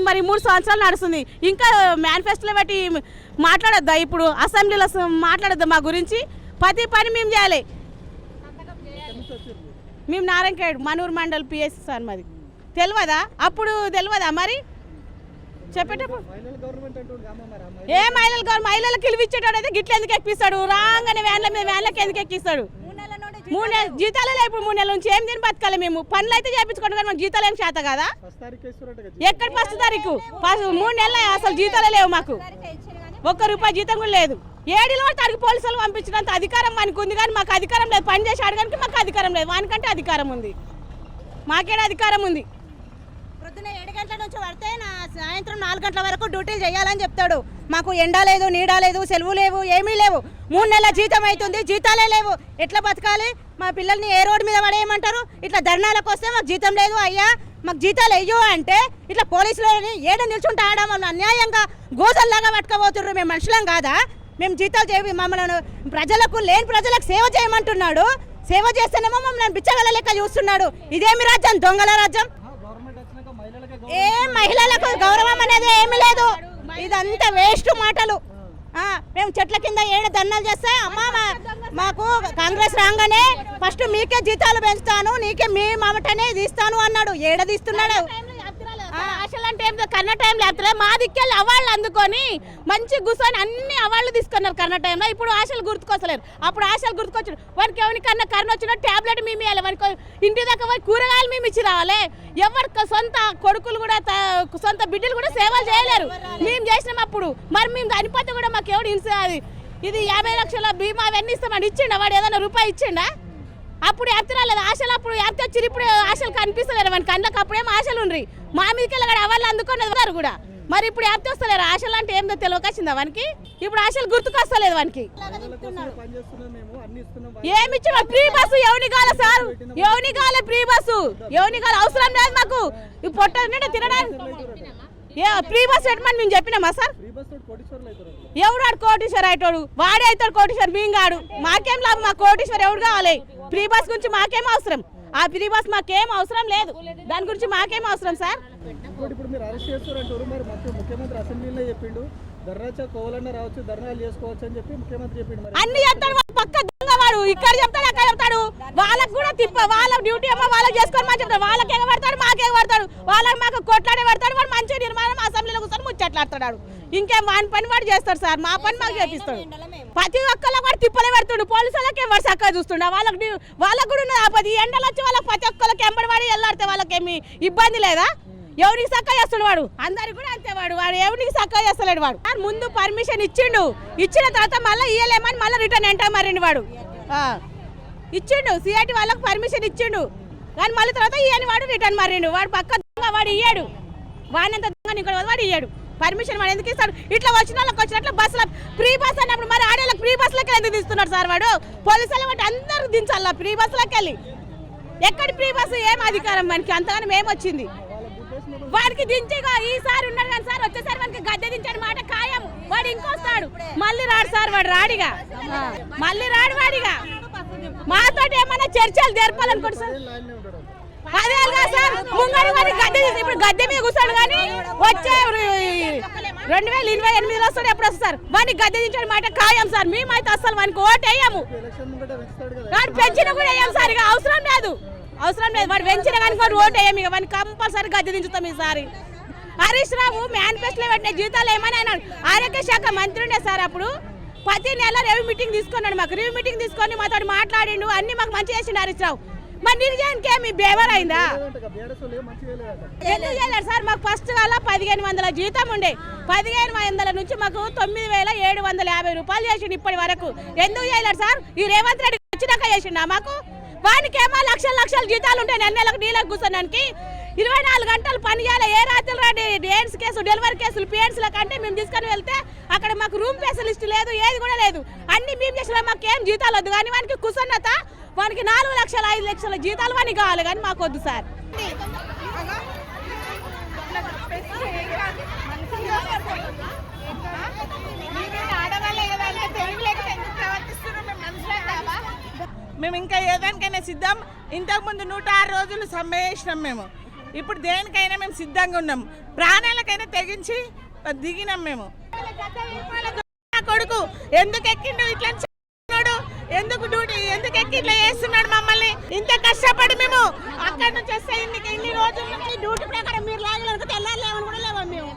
మరి 3 సంవత్సరాలు నడుస్తుంది. ఇంకా మేనిఫెస్టోలో బట్టి మాట్లాడొద్దా? ఇప్పుడు అసెంబ్లీలో మాట్లాడొద్దా? మా గురించి ప్రతి పని మేము చేయాలి. మేము నారాయణఖేడ్ మనూరు మండల్ పిఎస్ సార్ మాది. తెలియదా? అప్పుడు తెలియదా? మరి చెప్పేటప్పుడు ఏ మహిళలకు కిలివిచ్చేటాడు అయితే గిట్ల ఎందుకు ఎక్కిస్తాడు? రాగానే వ్యాన్ల మీద వ్యాన్లకి ఎందుకు ఎక్కిస్తాడు? 3 నెలలు జీతాలే లేవు. ఇప్పుడు 3 నెలల నుంచి ఏం తిని బతకాలి మేము? పనులు అయితే చేయించుకోండి కానీ మాకు జీతాలు ఏం చేత కదా? ఎక్కడ 1 తారీఖు 3 నెలలు అసలు జీతాలే లేవు మాకు. ₹1 జీతం కూడా లేదు. 7 తారీఖు పోలీసులు పంపించినంత అధికారం మనకు ఉంది కానీ మాకు అధికారం లేదు. పని చేసి అడగడానికి మాకు అధికారం లేదు. వానికంటే అధికారం ఉంది, మాకేడ అధికారం ఉంది. పొద్దున్న 7 గంటల నుంచి పడితే సాయంత్రం 4 గంటల వరకు డ్యూటీలు చేయాలని చెప్తాడు. మాకు ఎండ లేదు, నీడ లేదు, సెలవు లేవు, ఏమీ లేవు. 3 నెలల జీతం అవుతుంది, జీతాలే లేవు. ఎట్లా బతకాలి? మా పిల్లల్ని ఏ రోడ్డు మీద పడేయమంటారు? ఇట్లా ధర్నాలకు వస్తే మాకు జీతం లేదు అయ్యా, మాకు జీతాలు అయ్యో అంటే ఇట్లా పోలీసులని ఏడ నిల్చుంటే ఆడమని అన్యాయంగా గోజల్లాగా పట్టుకోబోతుర్రు. మేము మనుషులం కాదా? మేము జీతాలు చేయ మమ్మల్ని ప్రజలకు లేని ప్రజలకు సేవ చేయమంటున్నాడు. సేవ చేస్తేనేమో మమ్మల్ని బిచ్చగల లెక్క చూస్తున్నాడు. ఇదేమి రాజ్యం? దొంగల రాజ్యం. ఏ మహిళలకు గౌరవం అనేది ఏమి లేదు. ఇదంతా వేస్ట్ మాటలు. మేము చెట్ల కింద ఏడ ధర్నాలు చేస్తే అమ్మా మాకు కాంగ్రెస్ రాగానే ఫస్ట్ మీకే జీతాలు పెంచుతాను, నీకే మీ మామటనే తీస్తాను అన్నాడు. ఏడ తీస్తున్నాడు? ఆశలు అంటే కన్న టైం లేకపోతే మా దిక్కెళ్ళి అవాళ్ళు అందుకొని మంచి కూర్చొని అన్ని అవాళ్ళు తీసుకున్నారు కన్న టైంలో. ఇప్పుడు ఆశలు గుర్తుకొస్తలేరు. అప్పుడు ఆశలు గుర్తుకొచ్చారు. వానికి ఎవరికన్నా కరోనా వచ్చిన ట్యాబ్లెట్ మేము ఇవ్వాలి, వానికి ఇంటి దాకా పోయి కూరగాయలు మేము ఇచ్చి రావాలి. ఎవరికి సొంత కొడుకులు కూడా సొంత బిడ్డలు కూడా సేవలు చేయలేరు. మేము చేసినాం అప్పుడు. మరి మేము చనిపోతే కూడా మాకు ఎవడు అది ఇది 50 లక్షల బీమా అవన్నీ ఇస్తామని ఇచ్చిండా? వాడు ఏదైనా రూపాయి ఇచ్చిండా? అప్పుడు ఎత్తరాలేదు ఆశలు. అప్పుడు ఎత్త వచ్చి ఇప్పుడు ఆశలు కనిపిస్తలేరు వానికి కళ్ళకి. అప్పుడేమో ఆశలు ఉండ్రి మా మీదకి వెళ్ళగాడు అవాళ్ళు అందుకున్నది కూడా. మరి ఇప్పుడు ఎత్త వస్తలేరు. ఆశలు అంటే ఏందో తెలియకొచ్చిందా వానికి? ఇప్పుడు ఆశలు గుర్తుకొస్తలేదు వానికి. ఏమిచ్చిన ఫ్రీ బస్సు ఎవని కాల సార్? ఎవని కాలే ఫ్రీ బస్సు? ఎవని కాల అవసరం లేదు మాకు. ఈ పొట్ట తినడానికి ఫ్రీ బస్ పెట్టమని మేము చెప్పినామా సార్? ఎవడాడు కోటీశ్వర్ అయిటోడు? వాడే అవుతాడు కోటీశ్వర్. మేము కాడు. మాకేం లాభం? మా కోటీశ్వర్ ఎవడు కావాలి? ఫ్రీ బస్ గురించి మాకేం అవసరం? ఆ ఫ్రీ బస్ మాకేం అవసరం లేదు. దాని గురించి మాకేం అవసరం సార్? అన్ని చెప్తాడు. పక్క దొంగవాడు. ఇక్కడ చెప్తాడు, అక్కడ చెప్తాడు. వాళ్ళకు కూడా వాళ్ళ డ్యూటీ ఏమో వాళ్ళకి చేసుకొని మా చెప్తాడు. వాళ్ళకి ఎగబడతాడు, మాకు ఎగబడతాడు. వాళ్ళకి మాకు కొట్లాడే పడతాడు. వాడు మంచి నిర్మాణం అసెంబ్లీలో కూర్చొని ముచ్చట్లాడతాడు. ఇంకేం వాని పని వాడు చేస్తాడు సార్. మా పని మాకు చేపిస్తాడు. ప్రతి ఒక్కళ్ళకి వాడు తిప్పలే పెడుతుండు. పోలీసు వాళ్ళకి ఎవరు చక్కగా చూస్తుండ? వాళ్ళకు కూడా ఉన్నది ఆపది. ఈ ఎండలు వచ్చి వాళ్ళకి ప్రతి ఒక్కళ్ళకి ఎంబడివాడి వెళ్ళాడితే వాళ్ళకేమి ఇబ్బంది లేదా? ఎవరికి చక్కగా చేస్తాడు వాడు? అందరికి కూడా అంతే. వాడు ఎవరికి చక్కగా చేస్తలేడు. వాడు ముందు పర్మిషన్ ఇచ్చిండు. ఇచ్చిన తర్వాత మళ్ళీ ఇయ్యలేమని మళ్ళీ రిటర్న్ ఎంటర్ మారిండు. వాడు ఇచ్చిండు. సిఐటి వాళ్ళకి పర్మిషన్ ఇచ్చిండు కానీ మళ్ళీ తర్వాత ఇయ్యని వాడు రిటర్న్ మారిండు. వాడు పక్క దొంగ. వాడు ఇయ్యాడు. వాడినంత దొంగ ఇక్కడ వాడు ఇయ్యాడు పర్మిషన్. వాడు ఎందుకు ఇస్తాడు? ఇట్లా వచ్చిన వాళ్ళకి వచ్చినట్లు బస్సులో ఫ్రీ బస్ అన్నప్పుడు మరి ఆడేళ్ళకి ఫ్రీ బస్సులకి ఎందుకు తీస్తున్నాడు సార్? వాడు పోలీసులు బట్టి అందరూ దించాల ఫ్రీ బస్సులకి వెళ్ళి. ఎక్కడి ఫ్రీ బస్సు? ఏం అధికారం మనకి? అంతగానే మేమొచ్చింది వాడికి దించి ఈసారి ఉన్నాడు కానీ సార్ వచ్చేసారి మనకి గద్దె దించాడు మాట ఖాయం. వాడు ఇంకొస్తాడు. మళ్ళీ రాడు సార్. వాడు రాడిగా. మళ్ళీ రాడు వాడిగా. మాతో ఏమన్నా చర్చలు జరపాలనుకోండి సార్. అదే సార్ ముంగడు కానీ గద్దె ఇప్పుడు గద్దె మీద కూర్చోడు కానీ వచ్చే 2028 వస్తాడు. ఎప్పుడు వస్తారు? వాడిని గద్దె దించాడు మాట ఖాయం సార్. మేమైతే అసలు వానికి ఓటు వేయము. వాడు పెంచిన కూడా వేయం సార్. ఇక అవసరం లేదు. వాడు పెంచిన కానీ వాడు ఓటు వేయము. ఇక వాడిని కంపల్సరీ గద్దె దించుతాం ఈసారి. హరీష్ రావు మేనిఫెస్టోలో పెట్టిన జీతాలు ఏమని అన్నాడు? ఆరోగ్య శాఖ మంత్రి ఉండే సార్. అప్పుడు ప్రతి నెల రివ్యూ మీటింగ్ తీసుకున్నాడు. మాకు రివ్యూ మీటింగ్ తీసుకొని మాతో మాట్లాడిండు. అన్ని మాకు మంచి చేసిండు హరీష్ రావు. మరి నిర్జయానికి ఏమి బేవర్ అయిందా? ఎందుకు చేయలేడు సార్? మాకు ఫస్ట్ కల్లా 1500 జీతం ఉండే. 1500 నుంచి మాకు 9750 చేసిండు ఇప్పటి వరకు. ఎందుకు చేయలేడు సార్? ఈ రేవంత్ రెడ్డి వచ్చినాక చేసిండా మాకు? వానికేమో లక్షల జీతాలు ఉంటాయి. నెలకు నీళ్ళకి కూర్చోడానికి 24 గంటలు పని చేయాలి. ఏ రాత్రులు రాండి డేట్స్ కేసు డెలివరీ కేసులు పిఎన్సీల కంటే మేము తీసుకొని వెళ్తే అక్కడ మాకు రూమ్ స్పెషలిస్ట్ లేదు, ఏది కూడా లేదు. అన్ని మేము చేసిన మాకు ఏం జీతాలు వద్దు, కానీ వానికి కుసన్నత వానికి 4 లక్షలు 5 లక్షల జీతాలు వానికి కావాలి, కానీ మాకు వద్దు సార్. మేము ఇంకా ఏదానికైనా సిద్ధం. ఇంతకుముందు 106 రోజులు సమ్మె చేసినాం మేము. ఇప్పుడు దేనికైనా మేము సిద్ధంగా ఉన్నాం. ప్రాణాలకైనా తెగించి దిగినాం మేము. కొడుకు ఎందుకు ఎక్కిండు ఇట్లా చేస్తున్నాడు, ఎందుకు డ్యూటీ ఎందుకు ఎక్కి ఇట్లా చేస్తున్నాడు మమ్మల్ని? ఇంత కష్టపడి మేము అక్కడి నుంచి వస్తే ఇన్ని రోజుల నుంచి డ్యూటీ ప్రకారం మీరు లాగలేదు తెల్లారులేమని కూడా లేవా మేము.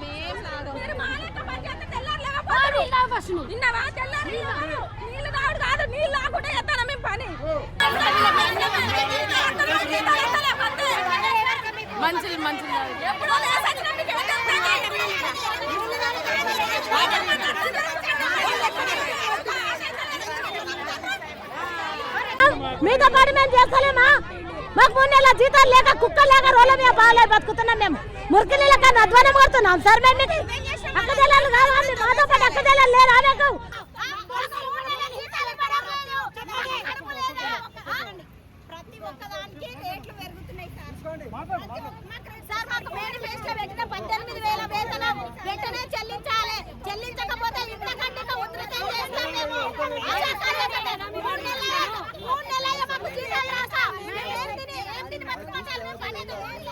మీతో పాటు మేము చేస్తలేమా? మాకు 3 నెలల జీతాలు లేక కుక్క లేక రోడ్ల మీద బాగా బతుకుతున్నాం. మేము మురికి నీళ్ళ కన్నా అధ్వానం పడుతున్నాం సార్. మేము అక్కజల్లాలు కావాలి, మాతో పాటు అక్కజల్లాలు లేరు. ఆమెకు ప్రతి ఒక్కదానికి రేట్లు పెరుగుతున్నాయి సార్. మాకు మేనిఫెస్టో పెట్టిన 18,000 వేతనం వెంటనే చెల్లించాలి. చెల్లించకపోతే ఇంతకంటే ఉధృతం చేస్తాం మేము.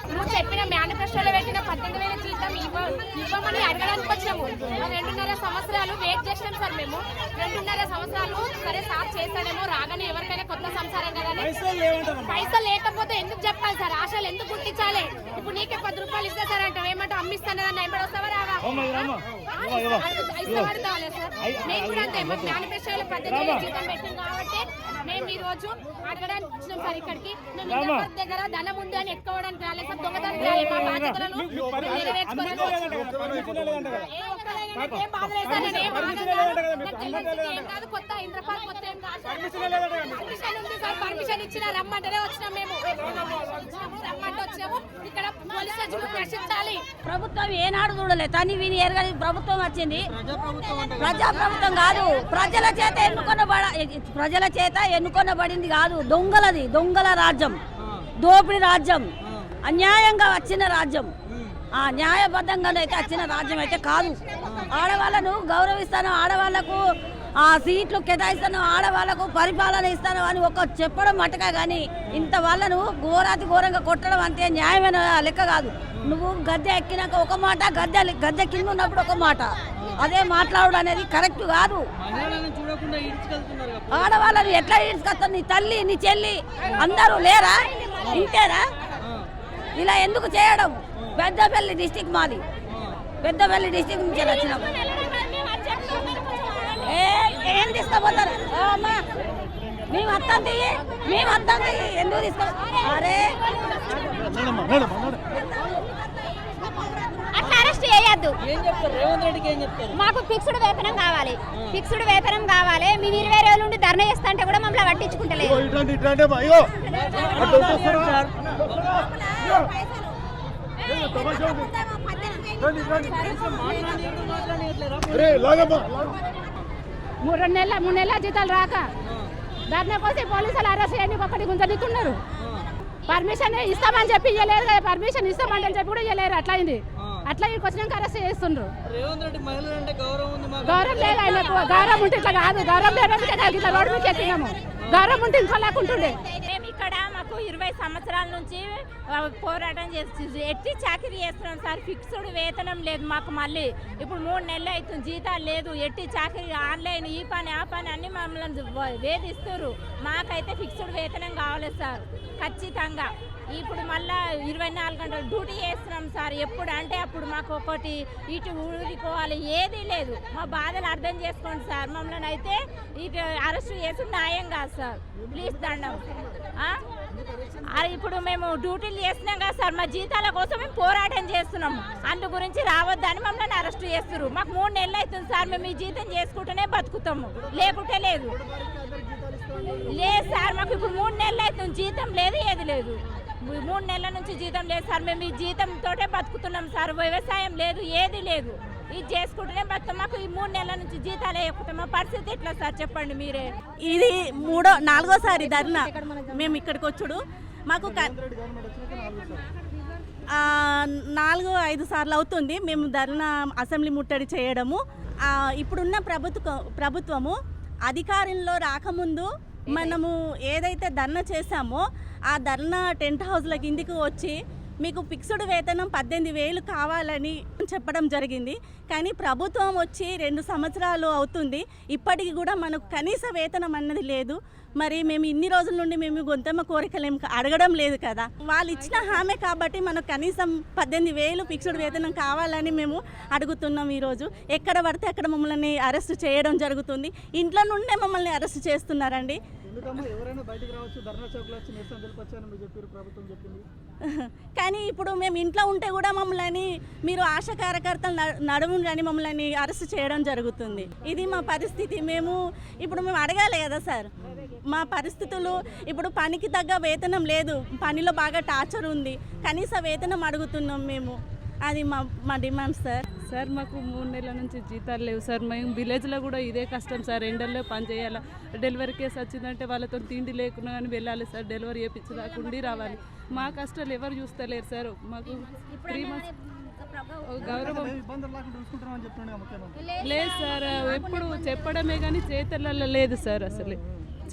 నువ్వు చెప్పిన మేనిఫెస్టోలో పెట్టిన 18,000 జీతం ఇవ్వమని అడగడానికి వచ్చాము. 2.5 సంవత్సరాలు వెయిట్ చేసినాం సార్. మేము 2.5 సంవత్సరాలు సరే సార్ చేస్తాడేమో రాగానే ఎవరికైనా కొత్త సంసారం కదా, పైసలు లేకపోతే ఎందుకు చెప్పాలి సార్? ఆశలు ఎందుకు గుర్తించాలి? ఇప్పుడు నీకే 10 రూపాయలు ఇస్తా సార్ అంటే ఏమంటే అమ్మిస్తానని ఎంబడి వస్తావా రావా? ఇష్టపడతావాలి సార్. మేము కూడా అంతే. మేనిఫెస్టోలో 18,000 జీతం పెట్టింది కాబట్టి మేము ఈ రోజు అడగడానికి వచ్చినాం సార్. ఇక్కడికి మేము ఎవరి దగ్గర ధనం ఉంది అని ఎత్తుకోవడానికి రాలేదు సార్. దొంగతనం రాలేదు. మా బాధ్యతలను నెరవేర్చుకోవడానికి ఏం బాధ లేదు సార్. నేను ఏం కాదు, కొత్త ఇంద్రపాల్ కొత్త ఏం కాదు. పర్మిషన్ ఉంది సార్. పర్మిషన్ ఇచ్చిన రమ్మంటేనే వచ్చినాం మేము. రమ్మంటే వచ్చాము. ఇక్కడ పోలీసు అధికారులు ప్రశ్నించాలి. ప్రభుత్వం ఏనాడు చూడలేదు. తని విని ఎరగని ప్రభుత్వం వచ్చింది. ప్రజాప్రభుత్వం కాదు, ప్రజల చేత ఎన్నుకొనబడింది కాదు. దొంగలది, దొంగల రాజ్యం, దోపిడీ రాజ్యం, అన్యాయంగా వచ్చిన రాజ్యం. ఆ న్యాయబద్ధంగానైతే వచ్చిన రాజ్యం అయితే కాదు. ఆడవాళ్ళను గౌరవిస్తాను, ఆడవాళ్లకు ఆ సీట్లు కేటాయిస్తాను, ఆడవాళ్లకు పరిపాలన ఇస్తాను అని ఒక చెప్పడం మటుగా కానీ ఇంత వాళ్ళను ఘోరాతి ఘోరంగా కొట్టడం అంతే న్యాయమైన లెక్క కాదు. నువ్వు గద్దె ఎక్కినాక ఒక మాట, గద్దె కింద ఉన్నప్పుడు ఒక మాట, అదే మాట్లాడడం అనేది కరెక్ట్ కాదు. ఆడవాళ్ళని ఎట్లా ఈడ్చుకొస్తావు? నీ తల్లి, నీ చెల్లి అందరూ లేరా? ఇంతేనా? ఇలా ఎందుకు చేయడం? పెద్దపల్లి డిస్టిక్ మాది, పెద్దపల్లి డిస్టిక్ నుంచి వచ్చినాం. ఏం తీసుకుపోతారు? మేము వస్తాం ఎందుకు తీసుకో? అరే అట్లా అరెస్ట్ చేయొద్దు. మాకు ఫిక్స్డ్ వేతనం కావాలి, ఫిక్స్డ్ వేతనం కావాలి. మేము 20 రోజుల నుండి ధర్నా చేస్తా అంటే కూడా మమ్మల్ని పట్టించుకుంటలేదు. మూడు నెలల జీతాలు రాక ధర్నా కోసం పోలీసులు అరెస్ట్ చేయడానికి ఒకటి గుంజనిస్తున్నారు. పర్మిషన్ ఇస్తామని చెప్పి ఇవ్వలేరు కదా, పర్మిషన్ ఇస్తామని చెప్పి కూడా ఇవ్వలేరు. అట్లా అయింది. అట్లా ఇక్కడికి వచ్చినాక అరెస్ట్ చేస్తుండ్రు. గౌరవం లేదు ఆయనకు. గౌరవం ఉంటే ఇట్లా కాదు. గౌరవం లేదు. ఇట్లా రోడ్డు మీద ఎక్కినాము. గౌరవం ఉంటే ఇంకో లేకుంటుండే. మేము ఇక్కడ మాకు 20 సంవత్సరాల నుంచి పోరాటం చేస్తుంది. ఎట్టి చాకరీ చేస్తున్నాం సార్. ఫిక్స్డ్ వేతనం లేదు మాకు. మళ్ళీ ఇప్పుడు 3 నెలలు అవుతుంది, జీతాలు లేదు. ఎట్టి చాకరీ ఆన్లైన్, ఈ పని ఆ పని అన్ని మమ్మల్ని వేధిస్తున్నారు. మాకైతే ఫిక్స్డ్ వేతనం కావాలి సార్ ఖచ్చితంగా. ఇప్పుడు మళ్ళీ 24 గంటలు డ్యూటీ చేస్తున్నాం సార్. ఎప్పుడు అంటే అప్పుడు మాకు ఒకటి ఇటు ఊరిపోవాలి, ఏదీ లేదు. మా బాధలు అర్థం చేసుకోండి సార్. మమ్మల్ని అయితే ఇటు అరెస్ట్ చేసి న్యాయం కాదు సార్. ప్లీజ్ దండం. ఇప్పుడు మేము డ్యూటీలు చేస్తున్నాం కదా సార్. మా జీతాల కోసం మేము పోరాటం చేస్తున్నాము. అందు గురించి రావద్దని మమ్మల్ని అరెస్ట్ చేస్తున్నారు. మాకు 3 నెలలు అవుతుంది సార్. మేము ఈ జీతం చేసుకుంటూనే బతుకుతాము, లేకుంటే లేదు. లేదు సార్, మాకు ఇప్పుడు 3 నెలలు అవుతుంది, జీతం లేదు, ఏది లేదు. 3 నెలల నుంచి జీతం లేదు సార్. మేము ఈ జీతంతోటే బతుకుతున్నాం సార్. వ్యవసాయం లేదు, ఏది లేదు. ఇది చేసుకుంటూనే బతుకుతాం. మాకు ఈ 3 నెలల నుంచి జీతాలే ఎక్కుతాం. మా పరిస్థితి ఎట్లా సార్ చెప్పండి మీరే. ఇది 4వ ధర్నా మేము ఇక్కడికి వచ్చుడు. మాకు 4-5 సార్లు అవుతుంది మేము ధర్నా అసెంబ్లీ ముట్టడి చేయడము. ఇప్పుడున్న ప్రభుత్వము అధికారంలో రాకముందు మనము ఏదైతే ధర్నా చేశామో ఆ ధర్నా టెంట్ హౌస్ల కిందికి వచ్చి మీకు ఫిక్స్డ్ వేతనం 18,000 కావాలని చెప్పడం జరిగింది. కానీ ప్రభుత్వం వచ్చి 2 సంవత్సరాలు అవుతుంది, ఇప్పటికి కూడా మనకు కనీస వేతనం అన్నది లేదు. మరి మేము ఇన్ని రోజుల నుండి మేము గొంతమ్మ కోరికలు అడగడం లేదు కదా. వాళ్ళు ఇచ్చిన హామీ కాబట్టి మనకు కనీసం 18,000 ఫిక్స్డ్ వేతనం కావాలని మేము అడుగుతున్నాం. ఈరోజు ఎక్కడ పడితే అక్కడ మమ్మల్ని అరెస్ట్ చేయడం జరుగుతుంది. ఇంట్లో నుండే మమ్మల్ని అరెస్ట్ చేస్తున్నారండి. కానీ ఇప్పుడు మేము ఇంట్లో ఉంటే కూడా మమ్మల్ని మీరు ఆశా కార్యకర్తలు నడుముని మమ్మల్ని అరెస్ట్ చేయడం జరుగుతుంది. ఇది మా పరిస్థితి. మేము అడగాలి కదా సార్. మా పరిస్థితులు ఇప్పుడు పనికి తగ్గ వేతనం లేదు, పనిలో బాగా టార్చర్ ఉంది, కనీస వేతనం అడుగుతున్నాం మేము. అది మా డిమాండ్ సార్. సార్ మాకు 3 నెలల నుంచి జీతాలు లేవు సార్. మేము విలేజ్లో కూడా ఇదే కష్టం సార్. ఎండల్లో పని చేయాలి. డెలివరీ కేసు వచ్చిందంటే వాళ్ళతో తిండి లేకుండా కానీ వెళ్ళాలి సార్. డెలివరీ చేయించకుండా రావాలి. మా కష్టాలు ఎవరు చూస్తలేరు సార్. మాకు 3 months గౌరవం లేదు సార్. ఎప్పుడు చెప్పడమే కానీ చేతలలో లేదు సార్. అసలు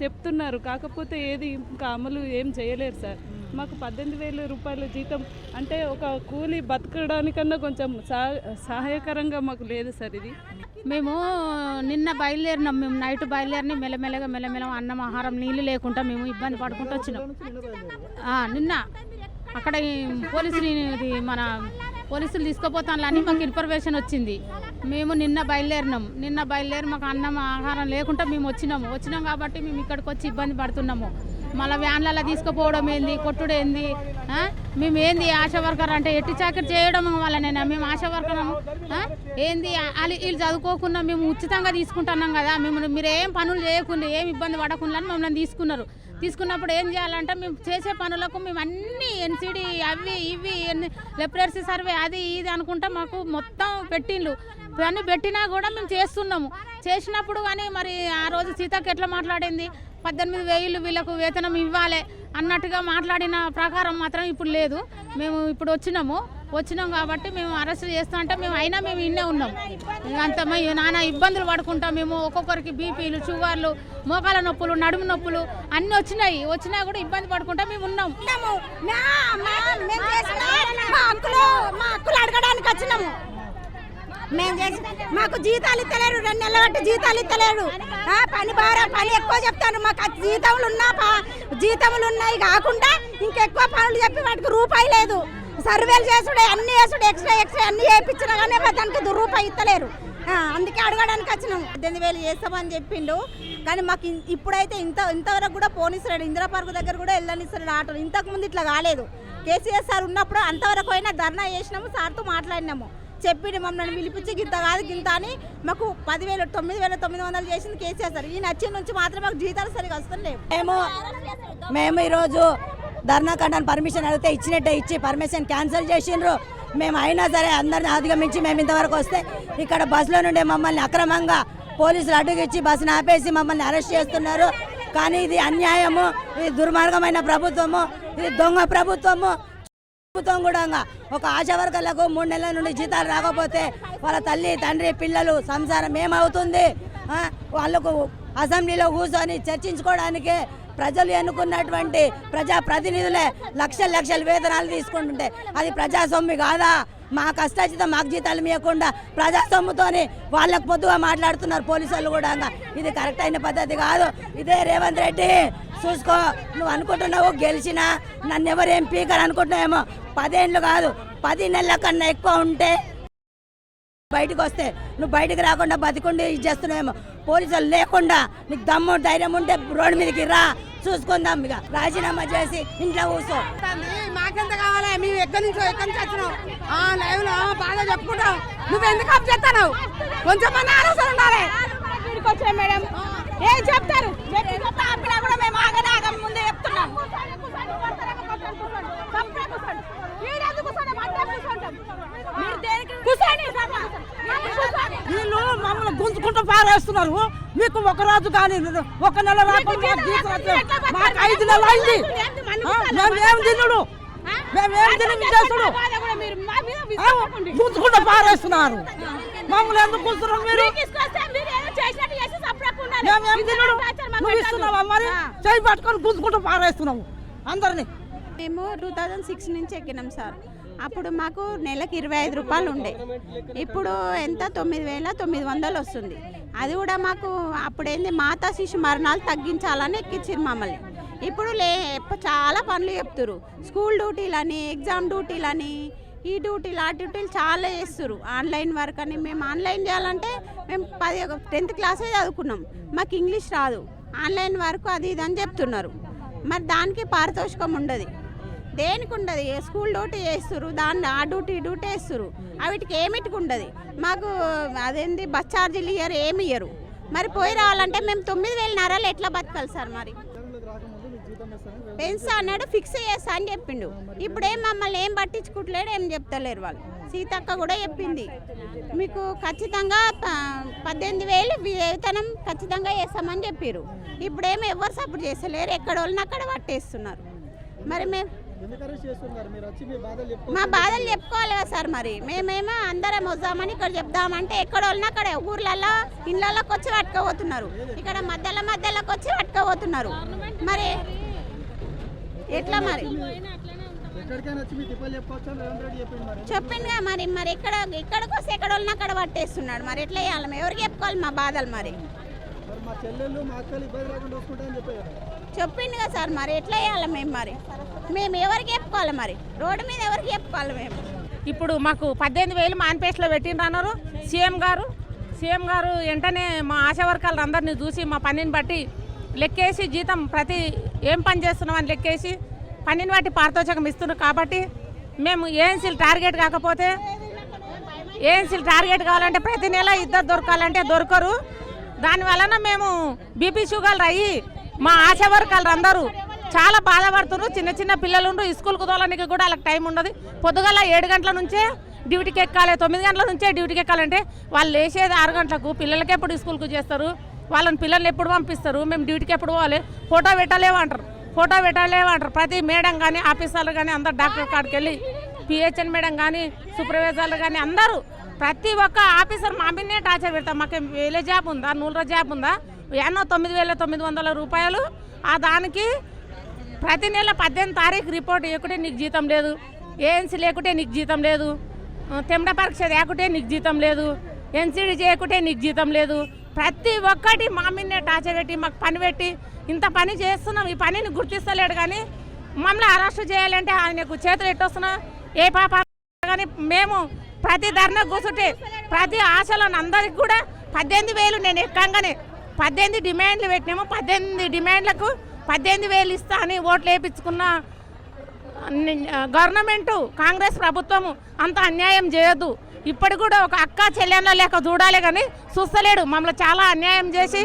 చెప్తున్నారు, కాకపోతే ఏది ఇంకా అమలు ఏం చేయలేరు సార్. మాకు 18,000 రూపాయల జీతం అంటే ఒక కూలి బతకడానికన్నా కొంచెం సహాయకరంగా మాకు లేదు సార్. ఇది మేము నిన్న బయలుదేరినాం. మేము నైట్ బయలుదేరిని మెల్లమెల్లగా అన్నం ఆహారం నీళ్ళు లేకుండా మేము ఇబ్బంది పడుకుంటూ వచ్చినాం. నిన్న అక్కడ మన పోలీసులు తీసుకుపోతానని మాకు ఇన్ఫర్మేషన్ వచ్చింది. మేము నిన్న బయలుదేరి మాకు అన్నం ఆహారం లేకుండా మేము వచ్చినాం కాబట్టి మేము ఇక్కడికి వచ్చి ఇబ్బంది పడుతున్నాము. మళ్ళీ వ్యాన్లలో తీసుకుపోవడం ఏంది, కొట్టుడు ఏంది. మేము ఏంది ఆశా వర్కర్ అంటే ఎట్టి చాకరీ చేయడం వల్లనేనా మేము ఆశా వర్కర్ ఏంది? వీళ్ళు చదువుకోకుండా మేము ఉచితంగా తీసుకుంటున్నాం కదా. మీరు ఏం పనులు చేయకుండా ఏం ఇబ్బంది పడకుండా అని మమ్మల్ని తీసుకున్నప్పుడు ఏం చేయాలంటే మేము చేసే పనులకు మేము అన్నీ ఎన్సిడి అవి ఇవి లెప్రసీ సర్వే అది ఇది అనుకుంటా మాకు మొత్తం పెట్టిండ్రు. ఇవన్నీ పెట్టినా కూడా మేము చేసినప్పుడు కానీ మరి ఆ రోజు సీతకి ఎట్లా మాట్లాడింది 18,000 వీళ్ళకు వేతనం ఇవ్వాలి అన్నట్టుగా మాట్లాడిన ప్రకారం మాత్రం ఇప్పుడు లేదు. మేము ఇప్పుడు వచ్చినాం కాబట్టి మేము అరెస్ట్ చేస్తా అంటే మేము ఇన్నే ఉన్నాం. అంత నానా ఇబ్బందులు పడుకుంటాం. మేము ఒక్కొక్కరికి బీపీలు, షుగర్లు, మోకాల నొప్పులు, నడుము నొప్పులు అన్నీ వచ్చినా కూడా ఇబ్బంది పడుకుంటా మేము ఉన్నాం. మా హక్కులు అడగడానికి వచ్చినాము. మాకు జీతాలు ఇస్తలేరు, 2 నెలల బట్టి జీతాలు ఇస్తలేరు. పని ఎక్కువ చెప్తాను. మాకు జీతములు ఉన్నాయి కాకుండా ఇంకెక్కువ పనులు చెప్పి వాటికి రూపాయి లేదు. సర్వేలు చేసుడు అన్ని చేసుడు ఎక్స్ట్రా అన్ని చేయించినా కానీ దానికి రూపాయి ఇస్తలేరు. అందుకే అడగడానికి వచ్చినాం. 18,000 చేస్తామని చెప్పిండు కానీ మాకు ఇప్పుడైతే ఇంతవరకు కూడా పోనిస్తాడు. ఇందిరా పార్క్ దగ్గర కూడా వెళ్ళనిస్తాడు ఆటోలు. ఇంతకుముందు ఇట్లా కాలేదు. కేసీఆర్ సార్ ఉన్నప్పుడు అంతవరకు అయినా ధర్నా చేసినాము, సార్తో మాట్లాడినాము. చెప్పి మమ్మల్ని పిలిపించి గింత కాదు గింత అని మాకు 10,000 9,900 చేసింది కేసీఆర్ సార్. ఈ నచ్చిన నుంచి మాత్రం మాకు జీతాలు సరిగా వస్తలేవు. మేము ఈరోజు ధర్నా కంటాను పర్మిషన్ అడిగితే ఇచ్చినట్టే ఇచ్చి పర్మిషన్ క్యాన్సిల్ చేసిండ్రు. మేము అయినా సరే అందరిని అధిగమించి మేము ఇంతవరకు వస్తే ఇక్కడ బస్సులో నుండి మమ్మల్ని అక్రమంగా పోలీసులు అడ్డుగిచ్చి బస్సును ఆపేసి మమ్మల్ని అరెస్ట్ చేస్తున్నారు. కానీ ఇది అన్యాయము, ఇది దుర్మార్గమైన ప్రభుత్వము, ఇది దొంగ ప్రభుత్వం కూడా. ఒక ఆశా వర్కర్లకు 3 నెలల నుండి జీతాలు రాకపోతే వాళ్ళ తల్లి తండ్రి పిల్లలు సంసారం ఏమవుతుంది? వాళ్ళకు అసెంబ్లీలో కూర్చొని చర్చించుకోవడానికి ప్రజలు ఎన్నుకున్నటువంటి ప్రజాప్రతినిధులే లక్షల వేతనాలు తీసుకుంటుంటే అది ప్రజాస్వామ్యం కాదా? మా కష్టాచితం మాకు జీతాలు ఇవ్వకుండా ప్రజాస్వామ్యంతోని వాళ్ళకు పొద్దుగా మాట్లాడుతున్నారు పోలీసులు కూడా. ఇది కరెక్ట్ అయిన పద్ధతి కాదు. ఇదే రేవంత్ రెడ్డి చూసుకో, నువ్వు అనుకుంటున్నావు గెలిచినా నన్ను ఎవరేం పీకర్ అనుకుంటున్నావేమో. 10 ఏళ్ళు కాదు 10 నెలల కన్నా ఎక్కువ ఉంటే బయటకు వస్తే నువ్వు బయటకు రాకుండా బతికుండి ఇది చేస్తున్నావేమో. పోలీసులు లేకుండా నీకు దమ్ము ధైర్యం ఉంటే రోడ్డు మీదకి రా, చూసుకుందాం. ఇక రాజీనామా చేసి ఇంట్లో కూర్చో. మాకెంత కావాలి? మేము ఎక్కడి నుంచి వచ్చినావు లైవ్ లో బాగా చెప్పుకుంటాం. నువ్వు ఎందుకు అప్ చేస్తావు? కొంచెం మంది ఆలోచన ఉండాలి. మేడం ఏం చెప్తారు? చెప్పినా కూడా మేము ఆగదాగం ముందే చెప్తున్నాం. వీళ్ళు మమ్మల్ని గుంజుకుంటూ పారేస్తున్నారు. మీకు ఒక రోజు కానీ ఒక నెల రాకుండా మాకు 5 నెలలు అయింది. మేమేం తిన్నాడు మేమేం తిని చేసుడు గుంజుకుంటూ పారేస్తున్నారు. మమ్మల్ని ఎందుకు కూర్చున్నారు మీరు? మేమేం తిన్నాడు నువ్వు ఇస్తున్నావా మరి? చేయి పట్టుకొని గుంజుకుంటూ పారేస్తున్నాము అందరినీ. మేము 2006 నుంచి ఎక్కినాం సార్. అప్పుడు మాకు నెలకు 25 రూపాయలు ఉండే. ఇప్పుడు ఎంత 9,900 వస్తుంది. అది కూడా మాకు అప్పుడేంది మాతా శిశు మరణాలు తగ్గించాలని ఎక్కించారు మమ్మల్ని. ఇప్పుడు చాలా పనులు చెప్తారు. స్కూల్ డ్యూటీలని, ఎగ్జామ్ డ్యూటీలని, ఈ డ్యూటీలు ఆ డ్యూటీలు చాలా చేస్తారు. ఆన్లైన్ వర్క్ అని. మేము ఆన్లైన్ చేయాలంటే మేము 10th క్లాసే చదువుకున్నాం. మాకు ఇంగ్లీష్ రాదు. ఆన్లైన్ వర్క్ అది ఇది అని చెప్తున్నారు. మరి దానికి పారితోషికం ఉండదు, దేనికి ఉండదు. స్కూల్ డ్యూటీ చేస్తారు, దాన్ని ఆ డ్యూటీ వేస్తారు. వీటికి ఏమిటికి ఉండదు. మాకు అదేంది బస్ ఛార్జీలు ఇయ్యరు, ఏమి ఇయ్యరు. మరి పోయి రావాలంటే మేము 9,500 ఎట్లా బతకాలి సార్? మరి పెన్సా అన్నాడు, ఫిక్స్ చేస్తా అని చెప్పిండు. ఇప్పుడేం మమ్మల్ని ఏం పట్టించుకుంటలేడు, ఏం చెప్తలేరు వాళ్ళు. సీతక్క కూడా చెప్పింది మీకు ఖచ్చితంగా 18,000 వేతనం ఖచ్చితంగా వేస్తామని చెప్పారు. ఇప్పుడేమో ఎవరు సపోర్ట్ చేస్తలేరు, ఎక్కడ వాళ్ళని అక్కడ పట్టేస్తున్నారు. మరి మేము మా బాధలు చెప్పుకోవాలి కదా సార్. మరి మేమేమో అందరం వద్దామని ఇక్కడ చెప్దామంటే ఎక్కడ వాళ్ళని అక్కడ ఊర్లలో ఇళ్ళలోకి వచ్చి పట్టుకోబోతున్నారు, ఇక్కడ మధ్యలోకి వచ్చి పట్టుకోబోతున్నారు. మరి ఎట్లా? మరి చెప్పిండుగా మరి మరి ఇక్కడికి వస్తే ఎక్కడ వాళ్ళని అక్కడ పట్టేస్తున్నాడు. మరి ఎట్లా చేయాలి? మేము ఎవరికి చెప్పుకోవాలి మా బాధలు? మరి చెప్పిండుగా సార్. మరి ఎట్లా చేయాలి మేము? మరి మేము ఎవరికి చెప్పుకోవాలి? మరి రోడ్డు మీద ఎవరికి చెప్పుకోవాలి మేము? ఇప్పుడు మాకు 18,000 మాన్పేస్లో పెట్టిండ్రన్నారు సీఎం గారు. వెంటనే మా ఆశా వర్కర్లు అందరినీ చూసి మా పనిని బట్టి లెక్కేసి జీతం ప్రతి ఏం పని చేస్తున్నామని లెక్కేసి పనిని బట్టి పారితోషికం ఇస్తున్నారు. కాబట్టి మేము ఏఎన్సీలు టార్గెట్ కాకపోతే ఏఎన్సీలు టార్గెట్ కావాలంటే ప్రతి నెల 2 దొరకాలంటే దొరకరు. దానివలన మేము బీపీ షుగర్లు అయ్యి మా ఆశా వర్కర్లు అందరూ చాలా బాధపడుతున్నారు. చిన్న పిల్లలు ఉండ్రు, స్కూల్కి తోలడానికి కూడా వాళ్ళకి టైం ఉండదు. పొద్దుగల 7 గంటల నుంచే డ్యూటీకి ఎక్కాలి, 9 గంటల నుంచే డ్యూటీకి ఎక్కాలంటే వాళ్ళు లేచేది 6 గంటలకు. పిల్లలకి ఎప్పుడు స్కూల్కి చేస్తారు? పిల్లల్ని ఎప్పుడు పంపిస్తారు? మేము డ్యూటీకి ఎప్పుడు పోవాలి? ఫోటో పెట్టలేమంటారు. ప్రతి మేడం కానీ ఆఫీసర్లు కానీ అందరు డాక్టర్ కాడికి వెళ్ళి పిహెచ్ఎన్ మేడం కానీ సూపర్వైజర్లు కానీ అందరూ ప్రతి ఒక్క ఆఫీసర్ మా మీదనే టార్చర్ పెడతాం. మాకు వేలే జాబ్ ఉందా, 100 జాబ్ ఉందా? 9,900 రూపాయలు. ఆ దానికి ప్రతి నెల 18వ తారీఖు రిపోర్ట్ ఇవ్వకుంటే నీకు జీతం లేదు, ఏఎన్సీ లేకుంటే నీకు జీతం లేదు, తెమ్డ పరీక్ష లేకుంటే నీకు జీతం లేదు, ఎన్సీడీ చేయకుంటే నీకు జీతం లేదు. ప్రతి ఒక్కటి మా మీదనే టార్చర్ పెట్టి మాకు పని పెట్టి ఇంత పని చేస్తున్నాం. ఈ పనిని గుర్తిస్తలేడు కానీ మమ్మల్ని అరెస్ట్ చేయాలంటే ఆయనకు చేతులు ఎట్టొస్తున్నా ఏ పాప కానీ మేము ప్రతి ధర్నా కూర్చుంటే ప్రతి ఆశలను అందరికి కూడా 18,000 నేను ఎక్కంగానే 18 డిమాండ్లు పెట్టినాము. 18 డిమాండ్లకు 18,000 ఇస్తా అని ఓట్లు వేయించుకున్న గవర్నమెంటు కాంగ్రెస్ ప్రభుత్వము అంత అన్యాయం చేయొద్దు. ఇప్పటికి కూడా ఒక అక్క చెల్లెళ్ళ లెక్క చూడాలి కానీ చూస్తలేడు. మమ్మల్ని చాలా అన్యాయం చేసి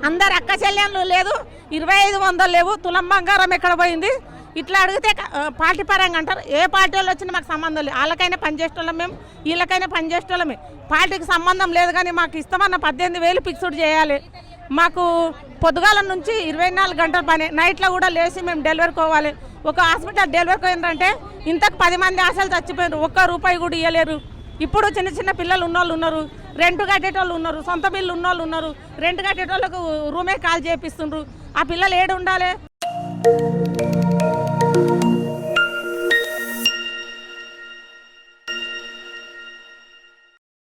అందరు అక్క చెల్లెళ్ళు లేదు, 2,500 లేవు, తులం బంగారం ఎక్కడ పోయింది? ఇట్లా అడిగితే పార్టీ పరంగా అంటారు. ఏ పార్టీ వాళ్ళు వచ్చినా మాకు సంబంధం లేదు. వాళ్ళకైనా పనిచేసేటోళ్ళం మేము, వీళ్ళకైనా పనిచేసేటోళ్ళమే. పార్టీకి సంబంధం లేదు కానీ మాకు ఇస్తామన్న 18,000 ఫిక్స్డ్ చేయాలి. మాకు పొద్దుగాల నుంచి 24 గంటల పని, నైట్లో కూడా లేచి మేము డెలివరీకి పోవాలి. ఒక హాస్పిటల్ డెలివరీకి పోయిందంటే ఇంతకు 10 మంది ఆశలు చచ్చిపోయారు, ₹1 కూడా ఇవ్వలేరు. ఇప్పుడు చిన్న పిల్లలు ఉన్నోళ్ళు ఉన్నారు, రెంట్ కట్టేటోళ్ళు ఉన్నారు, సొంత బిల్లు ఉన్నోళ్ళు ఉన్నారు. రెంట్ కట్టేటోళ్ళకు రూమే కాల్ చేపిస్తుండ్రు. ఆ పిల్లలు ఏడు ఉండాలి?